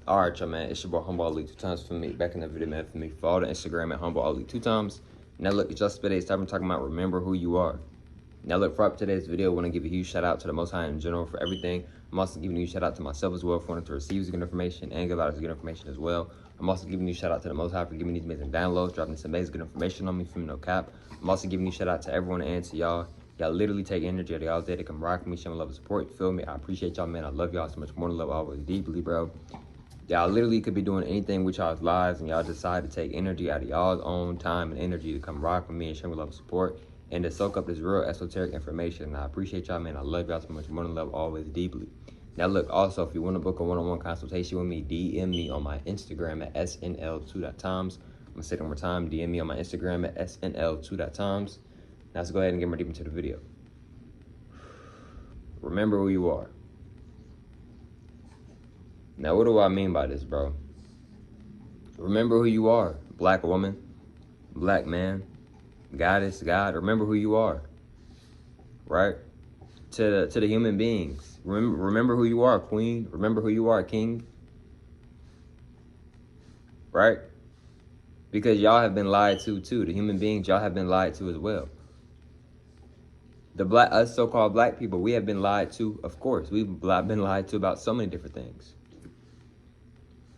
Alright, y'all, man. It's your boy Humble Ali 2 times for me. Back in the video, man, for me. Follow the Instagram at Humble Ali 2 times. Now, look, it's just today's time. I'm talking about remember who you are. Now, look, for up today's video, I want to give a huge shout out to the Most High in general for everything. I'm also giving you a shout out to myself as well for wanting to receive good information and give out good information as well. I'm also giving you a shout out to the Most High for giving me these amazing downloads, dropping this amazing good information on me from no cap. I'm also giving you a shout out to everyone and to y'all. Y'all literally take energy out of y'all day to come rock with me, show me love and support. You feel me? I appreciate y'all, man. I love y'all so much more than love always deeply, bro. Y'all literally could be doing anything with y'all's lives, and y'all decide to take energy out of y'all's own time and energy to come rock with me and show me love and support and to soak up this real esoteric information. And I appreciate y'all, man. I love y'all so much more than love always deeply. Now, look, also, if you want to book a one-on-one consultation with me, DM me on my Instagram at snl2.times. I'm going to say it one more time. DM me on my Instagram at snl2.times. Now, let's go ahead and get more deep into the video. Remember who you are. Now, what do I mean by this, bro? Remember who you are. Black woman, black man, goddess, God. Remember who you are, right? To the human beings. Remember who you are, queen. Remember who you are, king. Right? Because y'all have been lied to, too. The human beings, y'all have been lied to as well. Us so-called black people, we have been lied to, of course. We've been lied to about so many different things.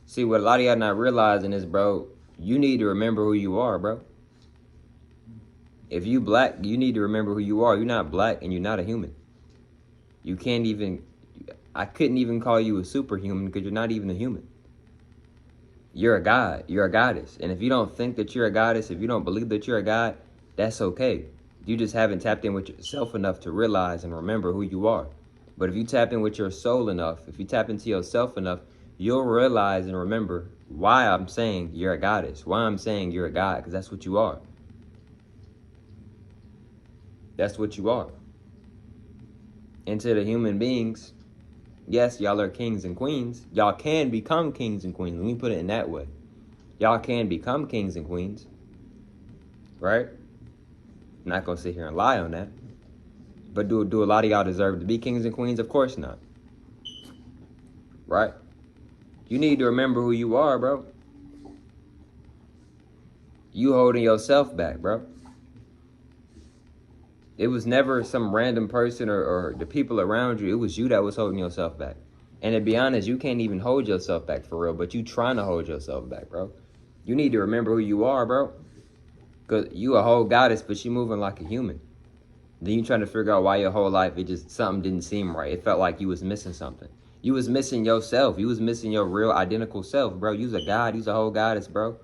See, what a lot of y'all not realizing is, bro, you need to remember who you are, bro. If you black, you need to remember who you are. You're not black and you're not a human. You can't even, I couldn't even call you a superhuman because you're not even a human. You're a god. You're a goddess. And if you don't think that you're a goddess, if you don't believe that you're a god, that's okay. You just haven't tapped in with yourself enough to realize and remember who you are. But if you tap in with your soul enough, if you tap into yourself enough, you'll realize and remember why I'm saying you're a goddess, why I'm saying you're a god, because that's what you are. That's what you are. And to the human beings, yes, y'all are kings and queens. Y'all can become kings and queens. Let me put it in that way. Y'all can become kings and queens, right? I'm not going to sit here and lie on that. But do a lot of y'all deserve to be kings and queens? Of course not. Right? You need to remember who you are, bro. You holding yourself back, bro. It was never some random person or the people around you. It was you that was holding yourself back. And to be honest, you can't even hold yourself back for real, but you trying to hold yourself back, bro. You need to remember who you are, bro. Because you a whole goddess, but you moving like a human. Then you trying to figure out why your whole life, something didn't seem right. It felt like you was missing something. You was missing yourself. You was missing your real identical self, bro. You's a god. You's a whole goddess, bro.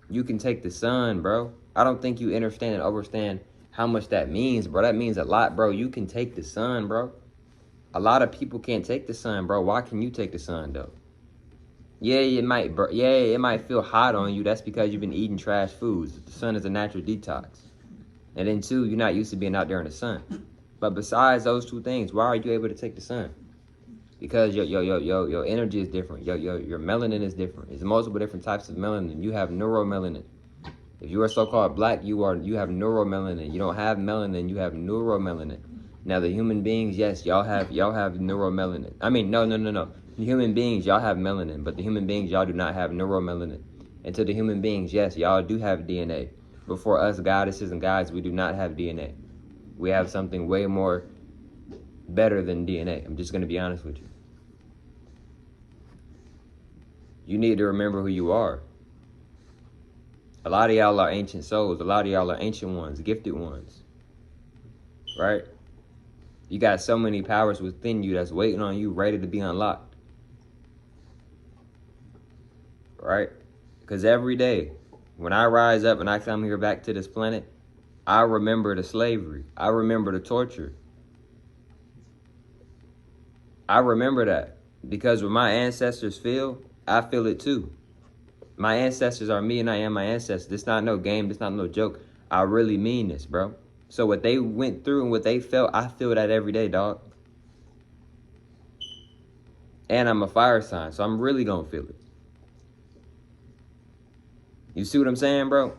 You can take the sun, bro. I don't think you understand and overstand how much that means, bro. That means a lot, bro. You can take the sun, bro. A lot of people can't take the sun, bro. Why can you take the sun, though? Yeah, it might feel hot on you. That's because you've been eating trash foods. The sun is a natural detox. And then, two, you're not used to being out there in the sun. But besides those two things, why are you able to take the sun? Because your energy is different. Your melanin is different. There's multiple different types of melanin. You have neuromelanin. If you are so-called black, you have neuromelanin. You don't have melanin, you have neuromelanin. Now the human beings, yes, y'all have neuromelanin. I mean, no. The human beings, y'all have melanin, but the human beings, y'all do not have neuromelanin. And to the human beings, yes, y'all do have DNA. But for us goddesses and gods, we do not have DNA. We have something way more better than DNA. I'm just going to be honest with you. You need to remember who you are. A lot of y'all are ancient souls. A lot of y'all are ancient ones, gifted ones. Right? You got so many powers within you that's waiting on you, ready to be unlocked. Right? Because every day, when I rise up and I come here back to this planet, I remember the slavery. I remember the torture. I remember that. Because when my ancestors feel, I feel it too. My ancestors are me and I am my ancestors. This not no game. This not no joke. I really mean this, bro. So what they went through and what they felt, I feel that every day, dog. And I'm a fire sign, so I'm really gonna feel it. You see what I'm saying, bro?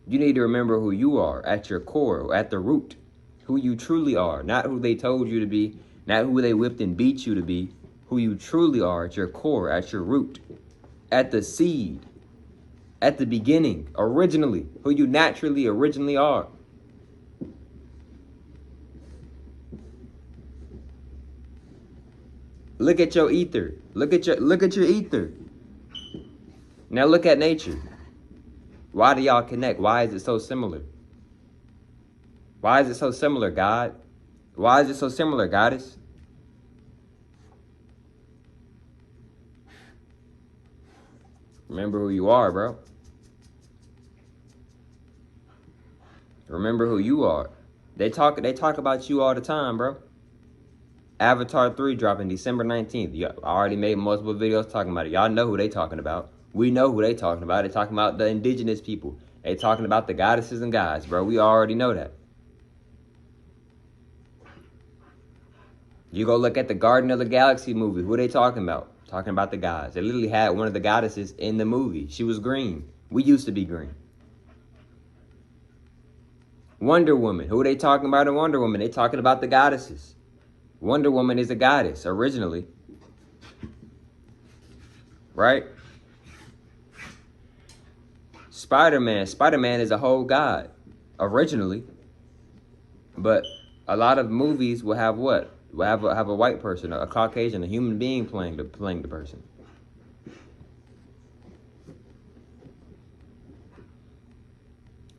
You need to remember who you are at your core, at the root. Who you truly are. Not who they told you to be. Not who they whipped and beat you to be. who you truly are at your core, at your root, at the seed, at the beginning, originally, who you naturally, originally are. Look at your ether. Look at your ether. Now look at nature. Why do y'all connect? Why is it so similar? Why is it so similar, God? Why is it so similar, Goddess? Remember who you are, bro. Remember who you are. They talk about you all the time, bro. Avatar 3 dropping December 19th. I already made multiple videos talking about it. Y'all know who they talking about. We know who they talking about. They talking about the indigenous people. They talking about the goddesses and gods, bro. We already know that. You go look at the Garden of the Galaxy movie. Who they talking about? Talking about the gods. They literally had one of the goddesses in the movie. She was green. We used to be green. Wonder Woman. Who they talking about in Wonder Woman? They talking about the goddesses. Wonder Woman is a goddess originally. Right? Spider-Man. Spider-Man is a whole god originally. But a lot of movies will have what? Will have a white person, a Caucasian, a human being playing the person.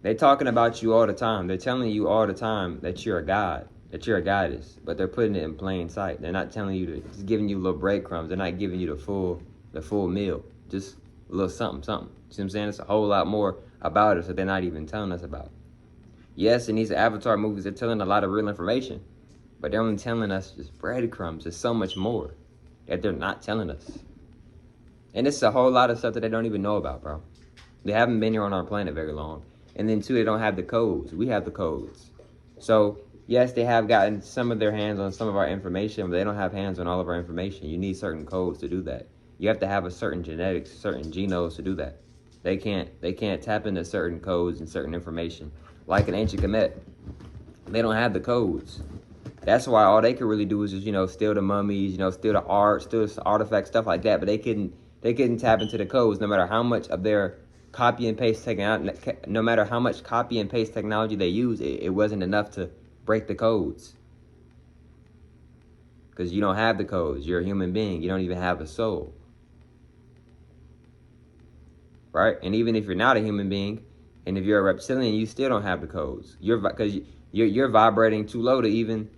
They talking about you all the time. They're telling you all the time that you're a god, that you're a goddess, but they're putting it in plain sight. They're not telling you just giving you little breadcrumbs. They're not giving you the full meal. Just a little something. See what I'm saying? It's a whole lot more about us that they're not even telling us about. Yes, in these Avatar movies, they're telling a lot of real information, but they're only telling us just breadcrumbs. There's so much more that they're not telling us. And it's a whole lot of stuff that they don't even know about, bro. They haven't been here on our planet very long. And then, too, they don't have the codes. We have the codes. So, yes, they have gotten some of their hands on some of our information, but they don't have hands on all of our information. You need certain codes to do that. You have to have a certain genetics, certain genomes to do that. They can't tap into certain codes and certain information. Like in ancient Kemet, they don't have the codes. That's why all they could really do is just, steal the mummies, steal the art, steal the artifacts, stuff like that. But they couldn't tap into the codes, no matter how much of their copy and paste technology, no matter how much copy and paste technology they use, it wasn't enough to break the codes. Because you don't have the codes. You're a human being. You don't even have a soul. Right? And even if you're not a human being, and if you're a reptilian, you still don't have the codes. Because you're vibrating too low to even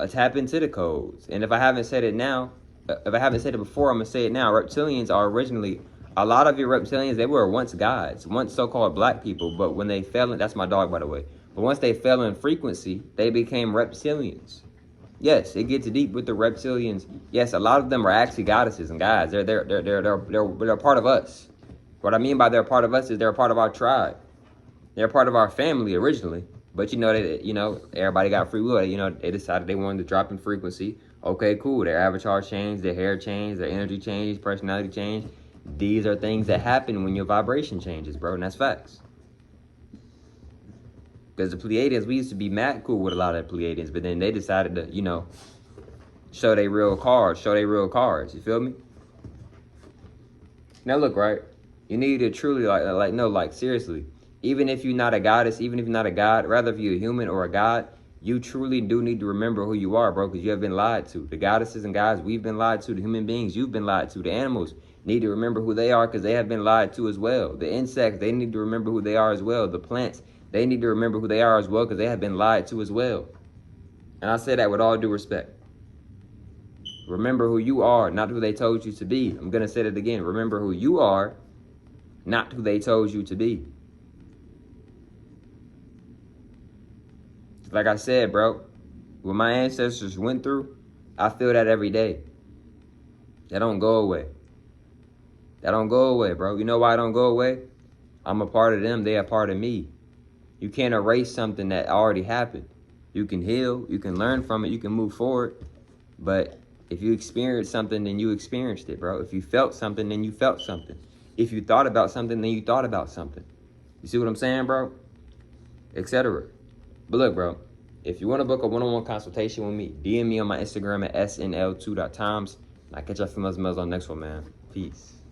tap into the codes. And if I haven't said it now, if I haven't said it before, I'm gonna say it now. Reptilians are originally, a lot of your reptilians, they were once gods, once so-called black people, but when they fell in, that's my dog, by the way. But once they fell in frequency, they became reptilians. Yes, it gets deep with the reptilians. Yes, a lot of them are actually goddesses and gods. They're part of us. What I mean by they're part of us is they're a part of our tribe. They're part of our family originally. But everybody got free will. They decided they wanted to drop in frequency. Okay, cool. Their avatar changed, their hair changed, their energy changed, personality changed. These are things that happen when your vibration changes, bro, and that's facts. Because the Pleiadians, we used to be mad cool with a lot of the Pleiadians, but then they decided to, show their real cards, you feel me? Now look, right? You need to truly, seriously, even if you're not a goddess, even if you're not a god, rather if you're a human or a god, you truly do need to remember who you are, bro, because you have been lied to. The goddesses and gods, we've been lied to. The human beings, you've been lied to. The animals need to remember who they are because they have been lied to as well. The insects, they need to remember who they are as well. The plants, they need to remember who they are as well because they have been lied to as well. And I say that with all due respect. Remember who you are, not who they told you to be. I'm going to say that again. Remember who you are, not who they told you to be. Like I said, bro, what my ancestors went through, I feel that every day. That don't go away. That don't go away, bro. You know why it don't go away? I'm a part of them. They are part of me. You can't erase something that already happened. You can heal. You can learn from it. You can move forward. But if you experienced something, then you experienced it, bro. If you felt something, then you felt something. If you thought about something, then you thought about something. You see what I'm saying, bro? Etc. But look, bro, if you want to book a one-on-one consultation with me, DM me on my Instagram at snl2.times. I catch y'all females on the next one, man. Peace.